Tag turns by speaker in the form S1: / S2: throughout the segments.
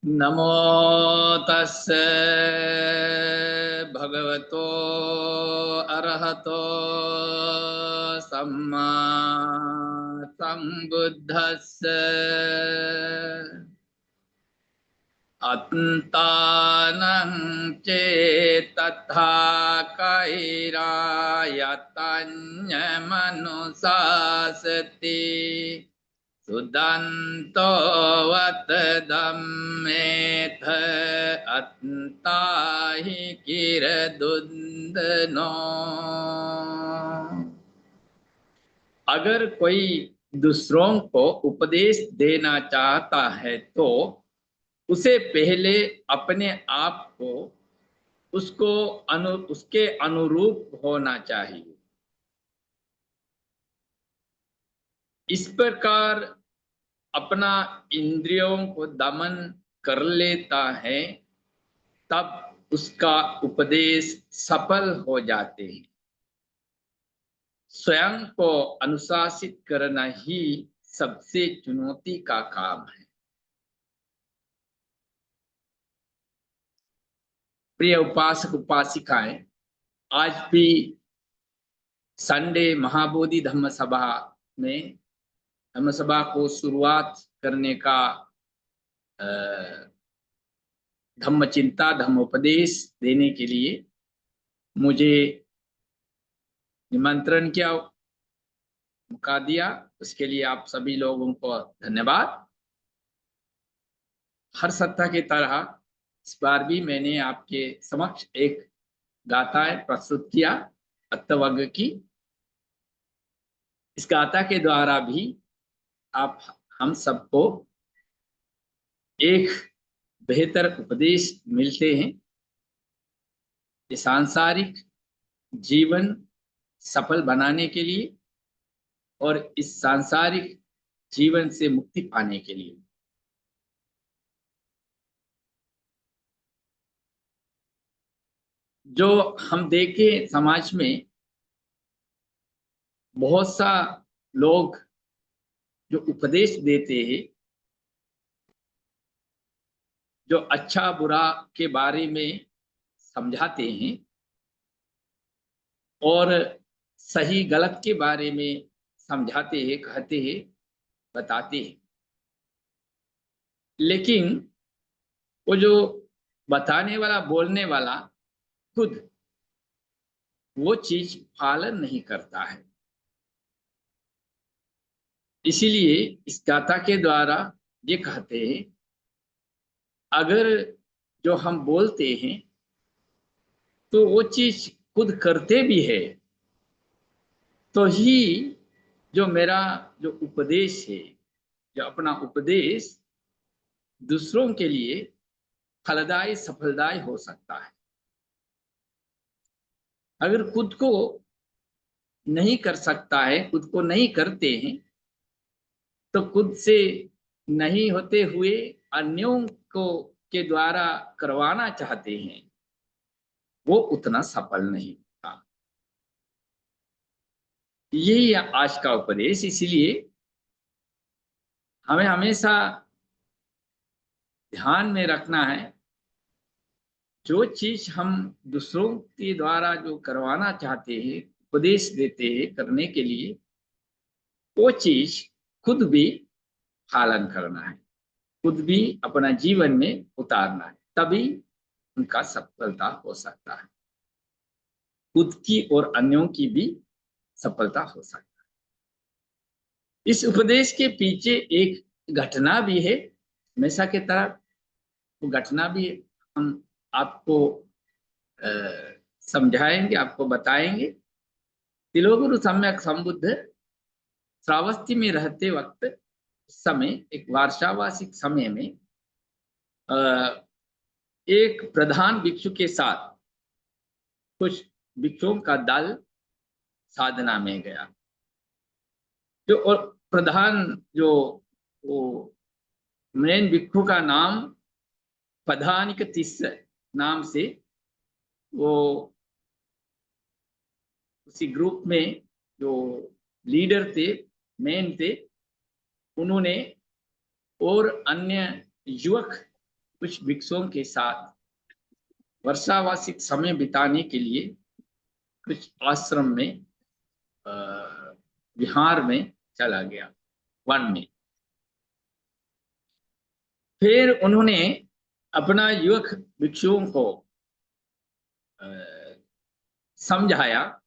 S1: नमो तस्से भगवतो अरहतो सम्मा संबुद्धस्से अत्तानं चेतथा कैरायतन्यमनुशासति सुदन्तो वत धम्मेथ अत्ता हि किरदुन्दनो। अगर कोई दूसरों को उपदेश देना चाहता है तो उसे पहले अपने आप को उसके अनुरूप होना चाहिए। इस प्रकार अपना इंद्रियों को दमन कर लेता है तब उसका उपदेश सफल हो जाते हैं। स्वयं को अनुशासित करना ही सबसे चुनौती का काम है। प्रिय उपासक उपासिकाएं, आज भी संडे महाबोधि धम्म सभा में धम्म सभा को शुरुआत करने का धम्म चिंता धम्म उपदेश देने के लिए मुझे निमंत्रण किया, मौका दिया। उसके लिए आप सभी लोगों को धन्यवाद। हर सप्ताह की तरह इस बार भी मैंने आपके समक्ष एक गाथा प्रस्तुत किया अत्तवर्ग की। इस गाथा के द्वारा भी आप हम सबको एक बेहतर उपदेश मिलते हैं। ये सांसारिक जीवन सफल बनाने के लिए और इस सांसारिक जीवन से मुक्ति पाने के लिए। जो हम देखें समाज में बहुत सा लोग जो उपदेश देते हैं, जो अच्छा बुरा के बारे में समझाते हैं और सही गलत के बारे में समझाते हैं, कहते हैं, बताते हैं, लेकिन वो जो बताने वाला बोलने वाला खुद वो चीज पालन नहीं करता है। इसीलिए इस गाथा के द्वारा ये कहते हैं, अगर जो हम बोलते हैं तो वो चीज खुद करते भी है तो ही जो मेरा जो उपदेश है, जो अपना उपदेश दूसरों के लिए फलदायी सफलदायी हो सकता है। अगर खुद को नहीं कर सकता है, खुद को नहीं करते हैं, तो खुद से नहीं होते हुए अन्यों को के द्वारा करवाना चाहते हैं, वो उतना सफल नहीं होता। यही आज का उपदेश। इसीलिए हमें हमेशा ध्यान में रखना है, जो चीज हम दूसरों के द्वारा जो करवाना चाहते हैं, उपदेश देते हैं करने के लिए, वो चीज खुद भी पालन करना है, खुद भी अपना जीवन में उतारना है, तभी उनका सफलता हो सकता है। खुद की और अन्यों की भी सफलता हो सकता है। इस उपदेश के पीछे एक घटना भी है, हमेशा की तरह वो घटना भी हम आपको समझाएंगे, आपको बताएंगे। तिलोगुरु सम्यक संबुद्ध श्रावस्ती में रहते वक्त समय एक वार्षावासिक समय में एक प्रधान भिक्षु के साथ कुछ भिक्षुओं का दल साधना में गया। जो और प्रधान जो वो मेन भिक्षु का नाम पधानिक तिस्स नाम से, वो उसी ग्रुप में जो लीडर थे, मेन थे, उन्होंने और अन्य युवक कुछ भिक्षुओं के साथ वर्षावासिक समय बिताने के लिए कुछ आश्रम में, विहार में चला गया, वन में। फिर उन्होंने अपना युवक भिक्षुओं को समझाया,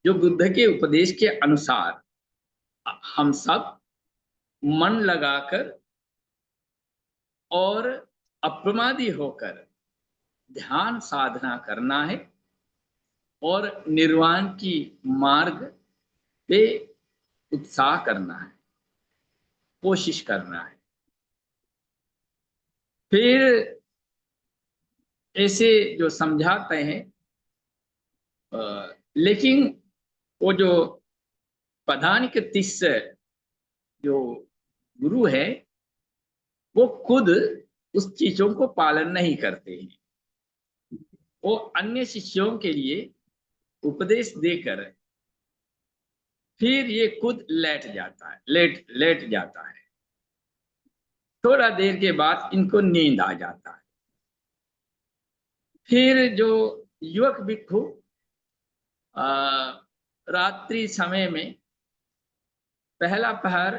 S1: जो बुद्ध के उपदेश के अनुसार हम सब मन लगाकर और अप्रमादी होकर ध्यान साधना करना है और निर्वाण की मार्ग पे उत्साह करना है, कोशिश करना है। फिर ऐसे जो समझाते हैं, लेकिन वो जो पदानिक तिस्स जो गुरु है, वो खुद उस चीजों को पालन नहीं करते हैं। वो अन्य शिष्यों के लिए उपदेश देकर फिर ये खुद लेट जाता है, लेट जाता है। थोड़ा देर के बाद इनको नींद आ जाता है। फिर जो युवक भिक्षु रात्रि समय में पहला पहर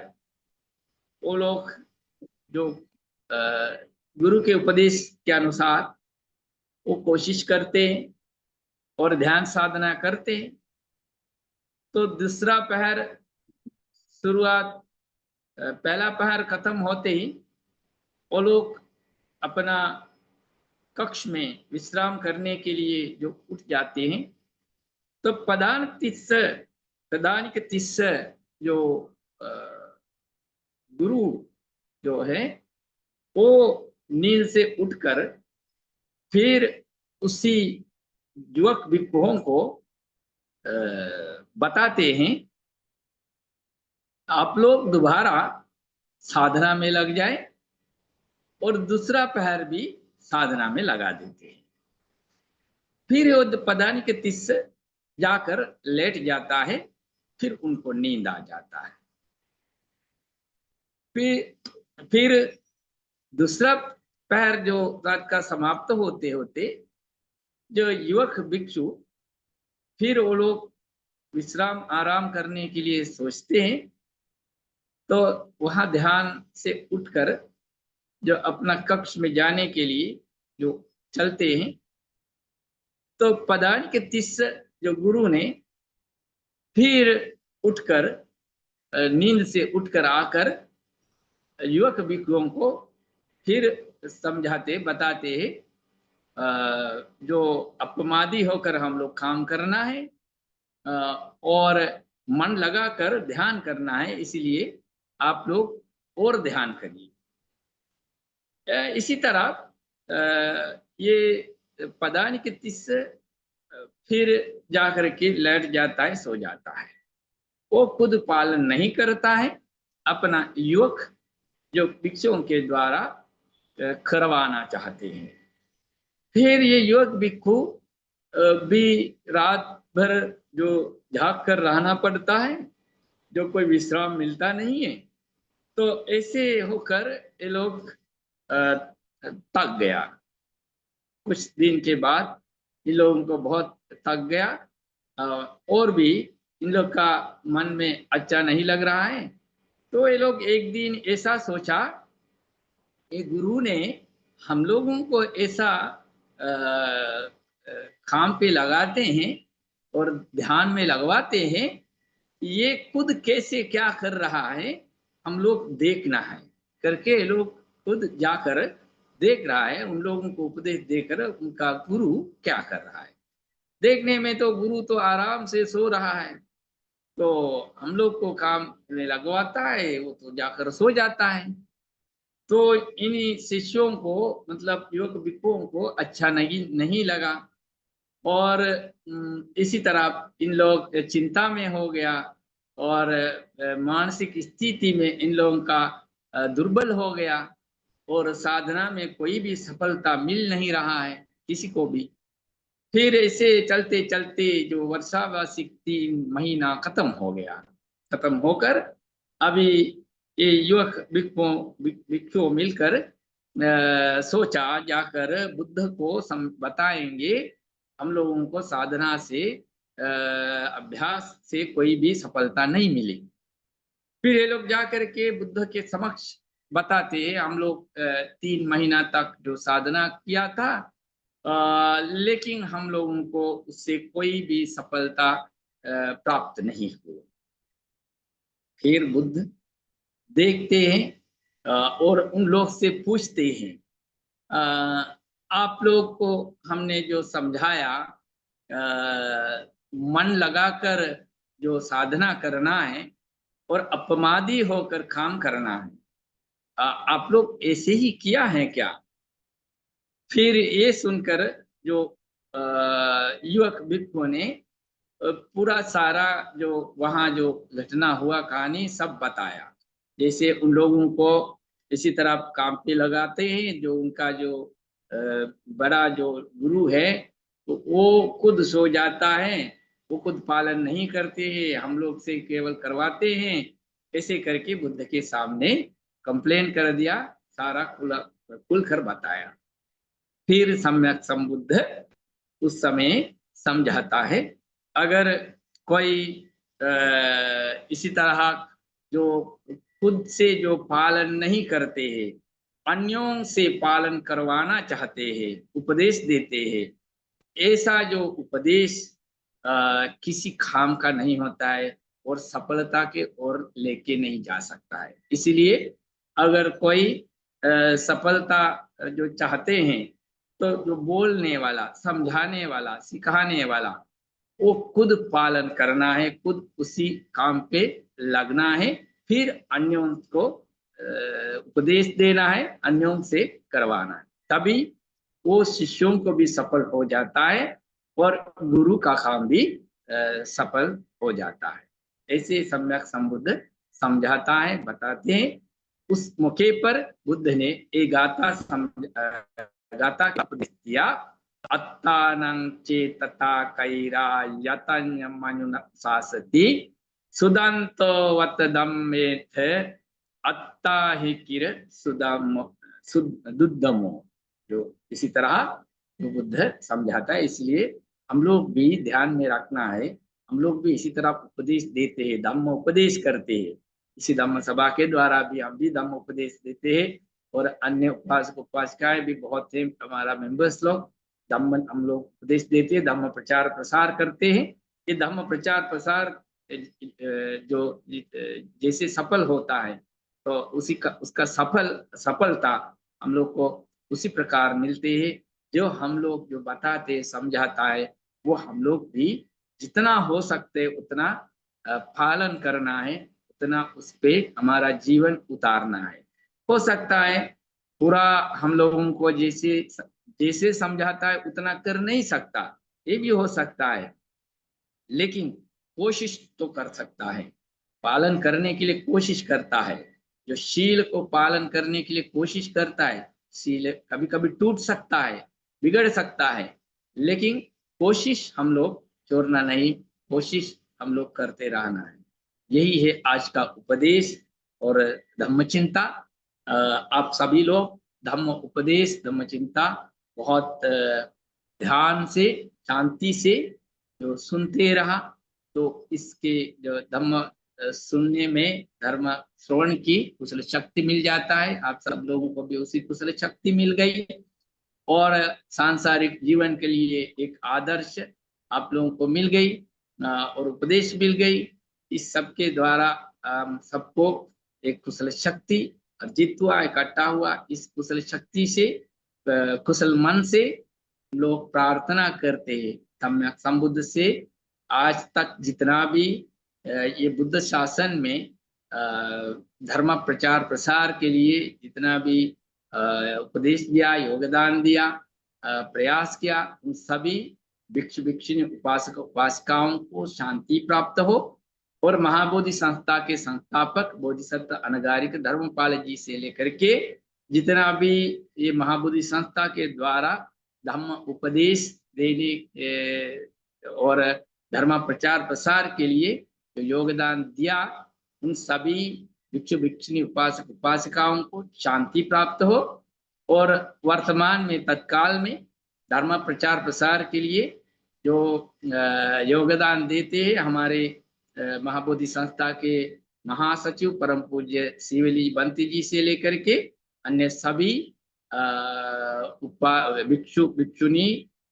S1: वो लोग जो गुरु के उपदेश के अनुसार वो कोशिश करते हैं और ध्यान साधना करते हैं। तो दूसरा पहर शुरुआत, पहला पहर खत्म होते ही वो लोग अपना कक्ष में विश्राम करने के लिए जो उठ जाते हैं, तो पदानिक तिस्स जो गुरु जो है, वो नींद से उठकर फिर उसी युवक भिक्षुओं को बताते हैं, आप लोग दोबारा साधना में लग जाए, और दूसरा पहर भी साधना में लगा देते हैं। फिर वो पदानिक तिस्स जाकर लेट जाता है, फिर उनको नींद आ जाता है। फिर दूसरा पहर जो रात का समाप्त होते होते जो युवक भिक्षु फिर वो लोग विश्राम आराम करने के लिए सोचते हैं, तो वहां ध्यान से उठकर जो अपना कक्ष में जाने के लिए जो चलते हैं, तो पदानिक तिस्स जो गुरु ने फिर उठकर नींद से उठकर आकर युवक भिक्षुओं को फिर समझाते बताते हैं, जो अपमादी होकर हम लोग काम करना है और मन लगाकर ध्यान करना है, इसीलिए आप लोग और ध्यान करिए। इसी तरह ये पदानिक तिस्स फिर जाकर के लेट जाता है, सो जाता है। वो खुद पालन नहीं करता है, अपना युवक जो भिक्षुओं के द्वारा करवाना चाहते हैं। फिर ये युवक भिक्षु भी रात भर जो जाग कर रहना पड़ता है, जो कोई विश्राम मिलता नहीं है। तो ऐसे होकर ये लोग थक गया। कुछ दिन के बाद इन लोगों को बहुत थक गया, और भी इन लोग का मन में अच्छा नहीं लग रहा है। तो ये लोग एक दिन ऐसा सोचा, ये गुरु ने हम लोगों को ऐसा काम पे लगाते हैं और ध्यान में लगवाते हैं, ये खुद कैसे क्या कर रहा है हम लोग देखना है करके ये लोग खुद जाकर देख रहा है, उन लोगों को उपदेश देकर उनका गुरु क्या कर रहा है। देखने में तो गुरु तो आराम से सो रहा है, तो हम लोग को काम में लगवाता है, वो तो जाकर सो जाता है। तो इन शिष्यों को, मतलब युवक भिक्षुओं को अच्छा नहीं लगा, और इसी तरह इन लोग चिंता में हो गया, और मानसिक स्थिति में इन लोगों का दुर्बल हो गया, और साधना में कोई भी सफलता मिल नहीं रहा है किसी को भी। फिर ऐसे चलते चलते जो वर्षावासिक 3 महीना खत्म हो गया। खत्म होकर अभी ये युवक भिक्षु मिलकर सोचा जाकर बुद्ध को बताएंगे, हम लोगों को साधना से अभ्यास से कोई भी सफलता नहीं मिली। फिर ये लोग जाकर के बुद्ध के समक्ष बताते हैं, हम लोग 3 महीना तक जो साधना किया था, लेकिन हम लोगों को उससे कोई भी सफलता प्राप्त नहीं हुई। फिर बुद्ध देखते हैं और उन लोग से पूछते हैं, आप लोग को हमने जो समझाया, मन लगाकर जो साधना करना है और अपमादी होकर काम करना है, आप लोग ऐसे ही किया है क्या? फिर ये सुनकर जो युवक भिक्षु ने पूरा सारा जो वहाँ जो घटना हुआ, कहानी सब बताया। जैसे उन लोगों को इसी तरह काम पे लगाते हैं, जो उनका जो बड़ा जो गुरु है, तो वो खुद सो जाता है, वो खुद पालन नहीं करते हैं, हम लोग से केवल करवाते हैं। ऐसे करके बुद्ध के सामने कंप्लेन कर दिया, सारा खुलकर बताया। फिर सम्यक संबुद्ध उस समय समझाता है, अगर कोई इसी तरह जो खुद से जो पालन नहीं करते हैं, अन्यों से पालन करवाना चाहते हैं, उपदेश देते हैं, ऐसा जो उपदेश किसी काम का नहीं होता है और सफलता के ओर लेके नहीं जा सकता है। इसलिए अगर कोई सफलता जो चाहते हैं, तो जो बोलने वाला, समझाने वाला, सिखाने वाला, वो खुद पालन करना है, खुद उसी काम पे लगना है, फिर अन्यों को उपदेश देना है, अन्यों से करवाना है, तभी वो शिष्यों को भी सफल हो जाता है और गुरु का काम भी सफल हो जाता है। ऐसे सम्यक संबुद्ध समझाता है, बताते हैं। उस मौके पर बुद्ध ने एक गाथा का उपदेश दिया, अत्तानं चेतता कैरा यतन्य मनुसासति सुदंतो वत दम्मेथ अत्ता ही किर दुद्धमो। जो इसी तरह जो बुद्ध समझाता है, इसलिए हम लोग भी ध्यान में रखना है, हम लोग भी इसी तरह उपदेश देते हैं, धम्म उपदेश करते हैं। इसी धम्म सभा के द्वारा भी हम भी धम्म उपदेश देते हैं, और अन्य उपासक उपासिकाएं भी बहुत हैं, हमारा मेंबर्स लोग धम्म हम लोग उपदेश देते हैं, धम्म प्रचार प्रसार करते हैं। ये धम्म प्रचार प्रसार जो जैसे सफल होता है, तो उसी का उसका सफलता हम लोग को उसी प्रकार मिलते हैं। जो हम लोग जो बताते समझाता है, वो हम लोग भी जितना हो सकते उतना पालन करना है, उतना उस पे हमारा जीवन उतारना है। हो सकता है पूरा हम लोगों को जैसे जैसे समझाता है उतना कर नहीं सकता, ये भी हो सकता है, लेकिन कोशिश तो कर सकता है, पालन करने के लिए कोशिश करता है। जो शील को पालन करने के लिए कोशिश करता है, शील कभी कभी टूट सकता है, बिगड़ सकता है, लेकिन कोशिश हम लोग छोड़ना नहीं, कोशिश हम लोग करते रहना है। यही है आज का उपदेश और धम्म चिंता। आप सभी लोग धम्म उपदेश, धम्म चिंता बहुत ध्यान से, शांति से जो सुनते रहा, तो इसके जो धम्म सुनने में, धर्म श्रवण की कुशल शक्ति मिल जाता है। आप सब लोगों को भी उसी कुशल शक्ति मिल गई, और सांसारिक जीवन के लिए एक आदर्श आप लोगों को मिल गई, और उपदेश मिल गई। इस सब के द्वारा सबको एक कुशल शक्ति अर्जित हुआ, इकट्ठा हुआ। इस कुशल शक्ति से, कुशल मन से लोग प्रार्थना करते हैं सम्यक संबुद्ध से। आज तक जितना भी ये बुद्ध शासन में धर्म प्रचार प्रसार के लिए जितना भी उपदेश दिया, योगदान दिया, प्रयास किया, उन सभी भिक्षु भिक्षुणी, उपासक उपासिकाओं को शांति प्राप्त हो, और महाबोधि संस्था के संस्थापक बोधिसत्व अनगारिक धर्मपाल जी से लेकर के जितना भी ये महाबोधि संस्था के द्वारा धम्म उपदेश देने और धर्म प्रचार प्रसार के लिए जो योगदान दिया, उन सभी भिक्षु भिक्षुणी, उपासक उपासिकाओं को शांति प्राप्त हो, और वर्तमान में तत्काल में धर्म प्रचार प्रसार के लिए जो योगदान देते हैं हमारे महाबोधि संस्था के महासचिव परम पूज्य शिवली बंती जी से लेकर के अन्य सभी भिक्षु भिक्षुनी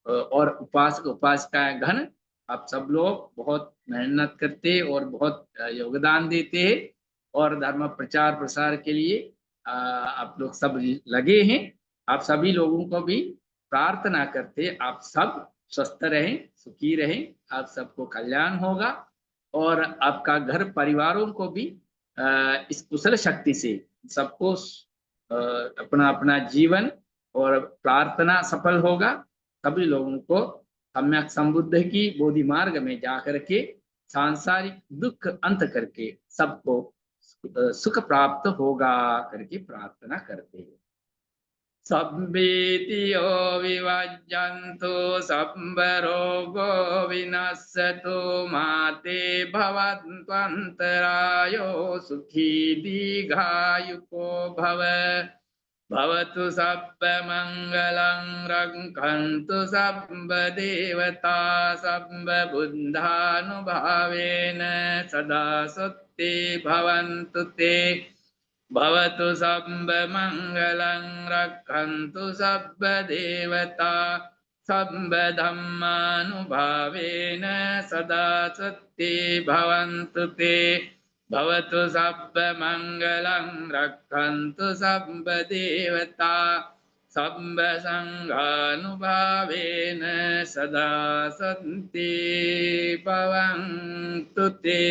S1: और उपासक उपासिकाएं घन, आप सब लोग बहुत मेहनत करते और बहुत योगदान देते हैं और धर्म प्रचार प्रसार के लिए आप लोग सब लगे हैं। आप सभी लोगों को भी प्रार्थना करते आप सब स्वस्थ रहें, सुखी रहें, आप सबको कल्याण होगा और आपका घर परिवारों को भी इस कुशल शक्ति से सबको अपना अपना जीवन और प्रार्थना सफल होगा। सभी लोगों को सम्यक संबुद्ध की बोधि मार्ग में जाकर के सांसारिक दुख अंत करके सबको सुख प्राप्त होगा करके प्रार्थना करते हैं। सब्बेतियो विवज्जन्तु सब्ब रोगो विनश्यतु माते भवन्त्वन्तरायो सुखी दीर्घायुको भव। भवतु सब्ब मंगलं रक्षन्तु सब्ब देवता सब्ब बुद्धानुभावेन सदा सुत्ते भवन्तु ते। भवतु सब्ब मंगलं रक्षन्तु सब्ब देवता सब्ब धम्मानुभावेन सदा सुत्ते भवन्तु ते। भवतु सब्ब मंगलं रक्षन्तु सब्ब देवता सब्ब संघानुभावेन सदा सन्ति भवन्तु ते।